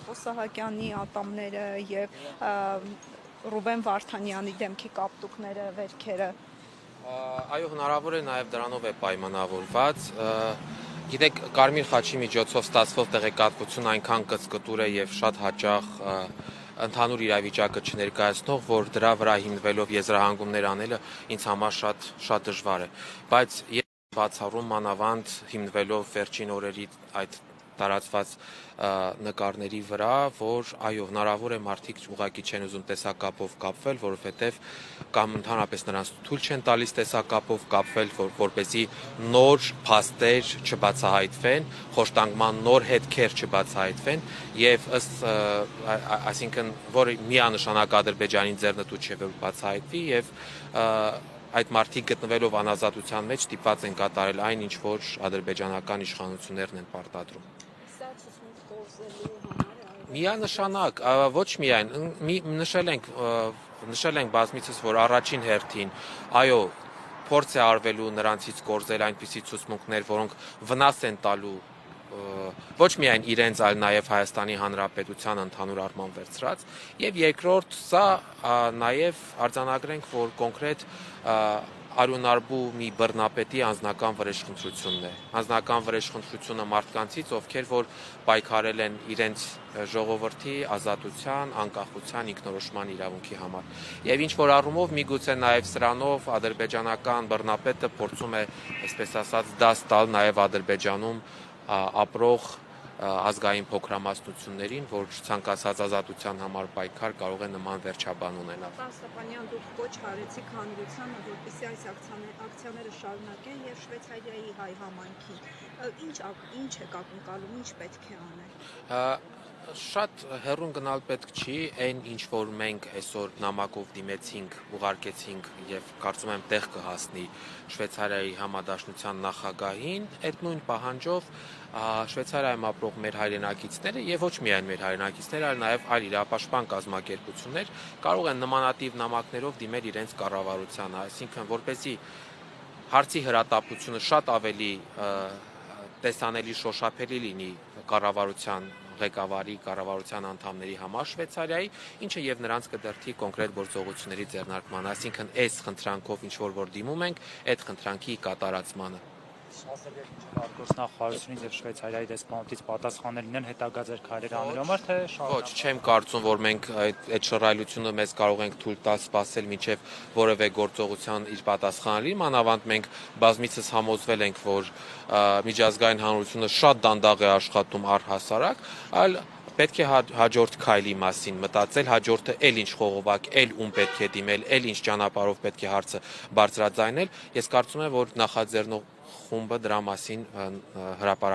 Պապո Սահակյանի ատամները եւ Ռուբեն Վարդանյանի դեմքի կապտուկները, վերքերը։ Այո, հնարավոր է նաև դրանով է պայմանավորված։ Գիտեք, Կարմիր խաչի միջոցով ստացվող տեղեկատվություն այնքան կծկտուր է եւ շատ հաճախ ընդհանուր իրավիճակը չներկայացնող, որ դրա վրա հիմնվելով եզրահանգումներ անելը ինձ համար շատ դժվար է, բայց ես բացառում մանավանդ հիմնվելով վերջին օրերի այդ տարածված նկարների վրա, որ այո, հնարավոր է մարդիկ ուղղակի չեն ուզում տեսակապով կապվել, որովհետև կամ ընդհանրապես նրանց թույլ չեն տալիս տեսակապով կապվել, որպեսզի նոր փաստեր չբացահայտվեն, խոշտանգման նոր հետքեր չբացահայտվեն եւ ըստ այսինքն որ միանշանակ Ադրբեջանի ձեռնտու չէ որ բացահայտվի եւ այդ մարդիկ գտնվելով անազատության մեջ ստիպված են կատարել այն, ինչ որ ադրբեջանական իշխանություններն են պարտադրում։ Միանշանակ, ոչ միայն, նշել ենք բազմիցս, որ առաջին հերթին, այո, փորձ է արվելու նրանցից կորզել այնպիսի ցուցմունքներ, որոնք վնաս են տալու ոչ միայն իրենց, այլ նաև Հայաստանի Հանրապետության ընդհանուր առմամբ վերցրած, եւ երկրորդ, սա նաև արձանագրենք, որ կոնկրետ Արյունարբու մի բռնապետի անձնական վրեժխնդրությունն է։ Անձնական վրեժխնդրությունը մարդկանցից, ովքեր որ պայքարել են իրենց ժողովրդի ազատության, անկախության, ինքնորոշման իրավունքի համար։ Եվ ինչ որ առումով միգուցե նաև սրանով ադրբեջանական բռնապետը փորձում է, այսպես ասած, դաս տալ նաև Ադրբեջանում ապրող ազգային փոքրամասնություններին, որ ցանկացած ազատության համար պայքար կարող է նման վերջաբան ունենալ։ Ստեփանյան, դուք կոչ արեցիք հանրությանը, որպեսզի այս ակցիաները շարունակեն եւ Շվեյցարիայի հայ համայնքին։ Ինչ է ակնկալում, ինչ պետք է անել։ Շատ հեռուն գնալ պետք չի, այն ինչ որ մենք այսօր նամակով դիմեցինք, ուղարկեցինք եւ կարծում եմ տեղ կհասնի Շվեյցարիայի համադաշնության նախագահին, այդ նույն պահանջով Շվեյցարիայում ապրող մեր հայրենակիցները եւ ոչ միայն մեր հայրենակիցները, այլ նաեւ այլ իրավապաշտպան կազմակերպություններ կարող են նմանատիպ նամակներով դիմել իրենց կառավարությանը, այսինքն որպեսզի հարցի հրատապությունը շատ ավելի տեսանելի շոշափելի լինի կառավարության ղեկավարի կառավարության անդամների համար Շվեյցարիայի, ինչը եւ նրանց կդրթի կոնկրետ գործողությունների ձեռնարկման, այսինքն այս խնդրանքով ինչ որ դիմում ենք, այդ խնդրանքի կատարածմանը։ Արտգործնախարարությունից եւ Շվեյցարիայի դեսպանատից պատասխանել լինեն հետագա ձեր քայլերը անելու համար, թե Ոչ, չեմ կարծում, որ մենք այդ շռայլությունը մեզ կարող ենք թույլ տալ սպասել մինչև որևէ գործողության իր պատասխանը լինի, մանավանդ մենք բազմիցս համոզվել ենք, որ միջազգային հանրությունը շատ դանդաղ է աշխատում առհասարակ, այլ պետք է հաջորդ քայլի մասին մտածել, հաջորդը էլ ինչ խողովակ, էլ ում պետք է դիմել, էլ ինչ ճանապարհով պետք է հարցը բարձրաձայնել։ Ես կարծում եմ, որ նախաձեռնող խումբը դրա մասին հրապարակել